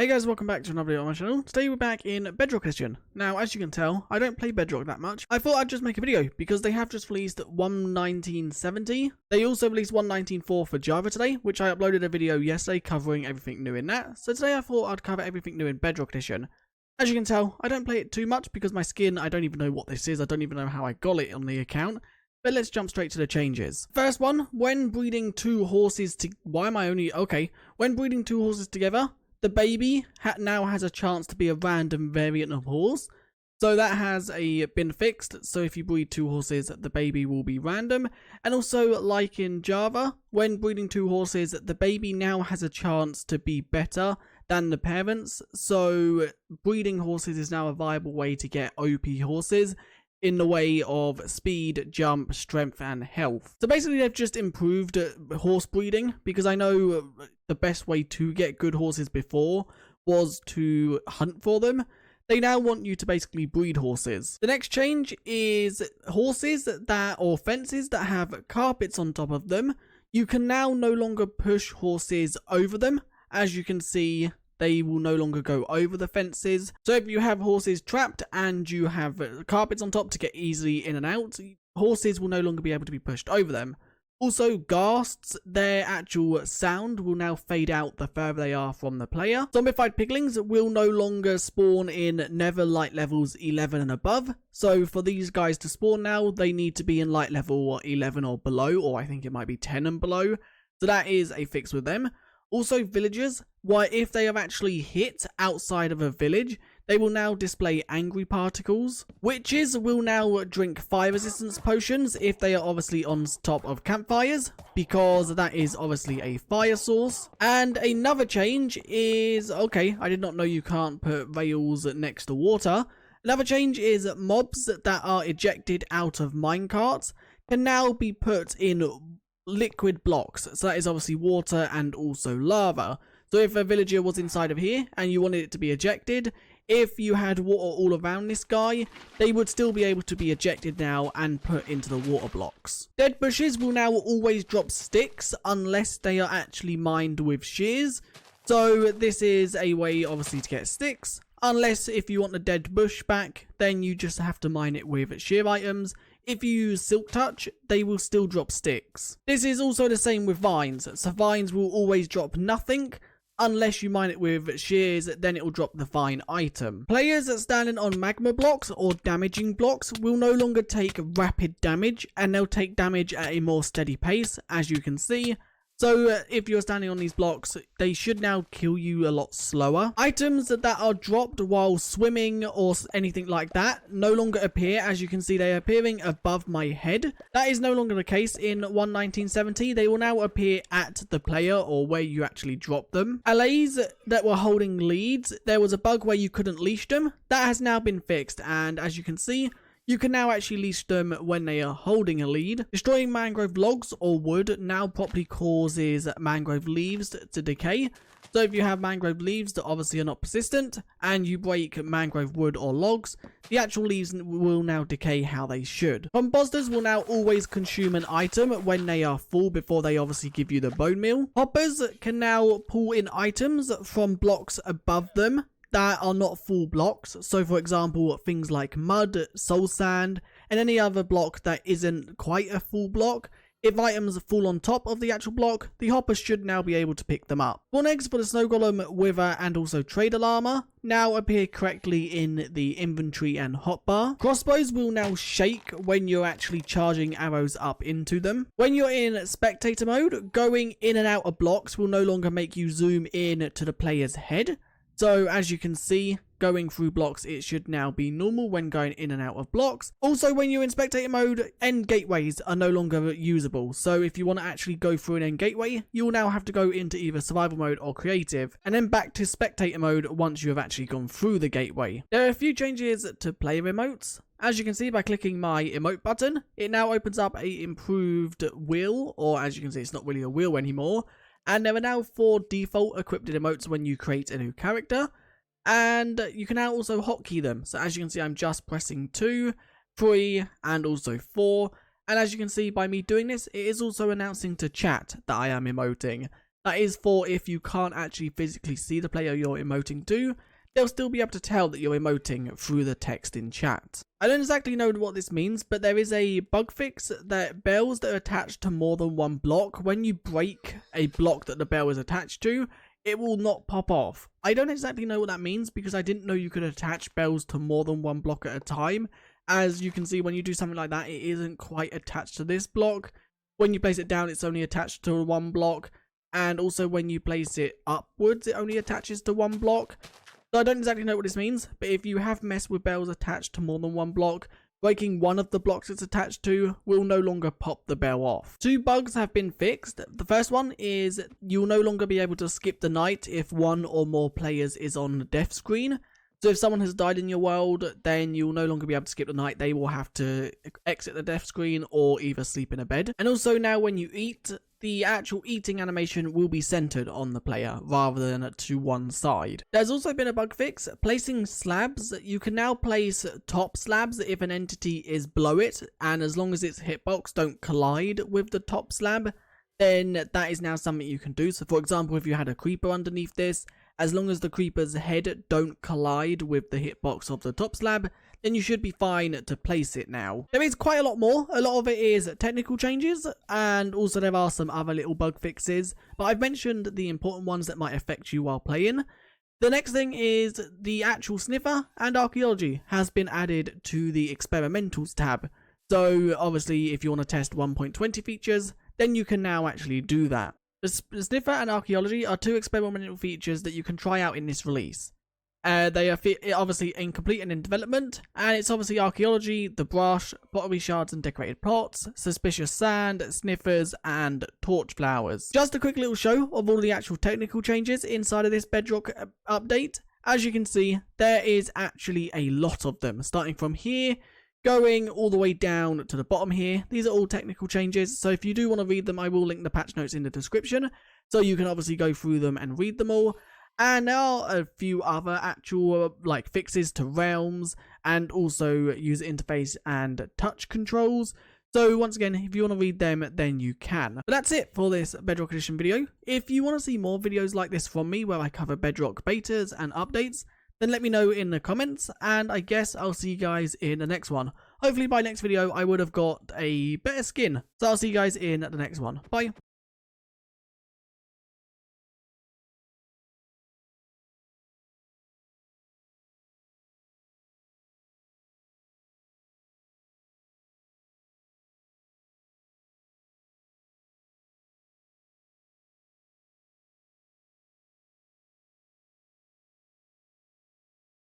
Hey guys, welcome back to another video on my channel. Today we're back in Bedrock Edition. Now, as you can tell, I don't play Bedrock that much. I thought I'd just make a video because they have just released 1.19.70. They also released 1.19.4 for Java today, which I uploaded a video yesterday covering everything new in that. So today I thought I'd cover everything new in Bedrock Edition. As you can tell, I don't play it too much because my skin, I don't even know what this is. I don't even know how I got it on the account. But let's jump straight to the changes. First one, when breeding two horses when breeding two horses together, the baby now has a chance to be a random variant of horse. So that has been fixed. So if you breed two horses, the baby will be random. And also, like in Java, when breeding two horses, the baby now has a chance to be better than the parents. So breeding horses is now a viable way to get OP horses in the way of speed, jump, strength, and health. So basically they've just improved horse breeding, because I know the best way to get good horses before was to hunt for them. They now want you to basically breed horses. The next change is horses or fences that have carpets on top of them. You can now no longer push horses over them. As you can see, they will no longer go over the fences. So if you have horses trapped and you have carpets on top to get easily in and out, horses will no longer be able to be pushed over them. Also, ghasts, their actual sound will now fade out the further they are from the player. Zombified piglings will no longer spawn in Nether light levels 11 and above. So for these guys to spawn now, they need to be in light level 11 or below, or I think it might be 10 and below. So that is a fix with them. Also, villagers, if they have actually hit outside of a village, they will now display angry particles. Witches will now drink fire resistance potions if they are obviously on top of campfires, because that is obviously a fire source. And another change is, I did not know you can't put rails next to water. Another change is mobs that are ejected out of minecarts can now be put in liquid blocks. So that is obviously water and also lava. So if a villager was inside of here and you wanted it to be ejected, if you had water all around this guy, they would still be able to be ejected now and put into the water blocks. Dead bushes will now always drop sticks unless they are actually mined with shears. So this is a way obviously to get sticks. Unless if you want the dead bush back, then you just have to mine it with shear items. If you use silk touch, they will still drop sticks. This is also the same with vines. So vines will always drop nothing unless you mine it with shears, then it will drop the vine item. Players standing on magma blocks or damaging blocks will no longer take rapid damage, and they'll take damage at a more steady pace, as you can see. So if you're standing on these blocks, they should now kill you a lot slower. Items that are dropped while swimming or anything like that no longer appear. As you can see, they are appearing above my head. That is no longer the case in 1.19.70. They will now appear at the player or where you actually drop them. Allays that were holding leads, there was a bug where you couldn't leash them. That has now been fixed, and as you can see, you can now actually leash them when they are holding a lead. Destroying mangrove logs or wood now properly causes mangrove leaves to decay. So if you have mangrove leaves that obviously are not persistent and you break mangrove wood or logs, the actual leaves will now decay how they should. Composters will now always consume an item when they are full before they obviously give you the bone meal. Hoppers can now pull in items from blocks above them that are not full blocks. So for example, things like mud, soul sand, and any other block that isn't quite a full block. If items fall on top of the actual block, the hopper should now be able to pick them up. Spawn eggs for the snow golem, wither, and also trader llama now appear correctly in the inventory and hotbar. Crossbows will now shake when you're actually charging arrows up into them. When you're in spectator mode, going in and out of blocks will no longer make you zoom in to the player's head. So as you can see, going through blocks, it should now be normal when going in and out of blocks. Also, when you're in spectator mode, end gateways are no longer usable. So if you want to actually go through an end gateway, you will now have to go into either survival mode or creative, and then back to spectator mode once you have actually gone through the gateway. There are a few changes to player emotes. As you can see by clicking my emote button, it now opens up a improved wheel, or as you can see, it's not really a wheel anymore. And there are now 4 default equipped emotes when you create a new character. And you can now also hotkey them. So as you can see, I'm just pressing 2, 3, and also 4. And as you can see by me doing this, it is also announcing to chat that I am emoting. That is for if you can't actually physically see the player you're emoting to, they'll still be able to tell that you're emoting through the text in chat. I don't exactly know what this means, but there is a bug fix that bells that are attached to more than one block, when you break a block that the bell is attached to, it will not pop off. I don't exactly know what that means because I didn't know you could attach bells to more than one block at a time. As you can see, when you do something like that, it isn't quite attached to this block. When you place it down, it's only attached to one block. And also when you place it upwards, it only attaches to one block. So I don't exactly know what this means, but if you have messed with bells attached to more than one block, breaking one of the blocks it's attached to will no longer pop the bell off. 2 bugs have been fixed. The first one is you'll no longer be able to skip the night if one or more players is on the death screen. So if someone has died in your world, then you'll no longer be able to skip the night. They will have to exit the death screen or either sleep in a bed. And also now when you eat, the actual eating animation will be centered on the player rather than to one side. There's also been a bug fix, placing slabs. You can now place top slabs if an entity is below it, and as long as its hitbox don't collide with the top slab, then that is now something you can do. So for example, if you had a creeper underneath this, as long as the creeper's head don't collide with the hitbox of the top slab, then you should be fine to place it now. There is quite a lot more. A lot of it is technical changes, and also there are some other little bug fixes, but I've mentioned the important ones that might affect you while playing. The next thing is the actual sniffer and archaeology has been added to the experimentals tab. So obviously if you want to test 1.20 features, then you can now actually do that. The sniffer and archaeology are 2 experimental features that you can try out in this release. They are obviously incomplete and in development, and it's obviously archaeology, the brush, pottery shards and decorated pots, suspicious sand, sniffers, and torch flowers. Just a quick little show of all the actual technical changes inside of this Bedrock update. As you can see, there is actually a lot of them, starting from here, going all the way down to the bottom here. These are all technical changes, so if you do want to read them, I will link the patch notes in the description, so you can obviously go through them and read them all. And there are a few other actual fixes to realms and also user interface and touch controls. So once again, if you want to read them, then you can. But that's it for this Bedrock Edition video. If you want to see more videos like this from me where I cover Bedrock betas and updates, then let me know in the comments, and I guess I'll see you guys in the next one. Hopefully by next video I would have got a better skin. So I'll see you guys in the next one. Bye.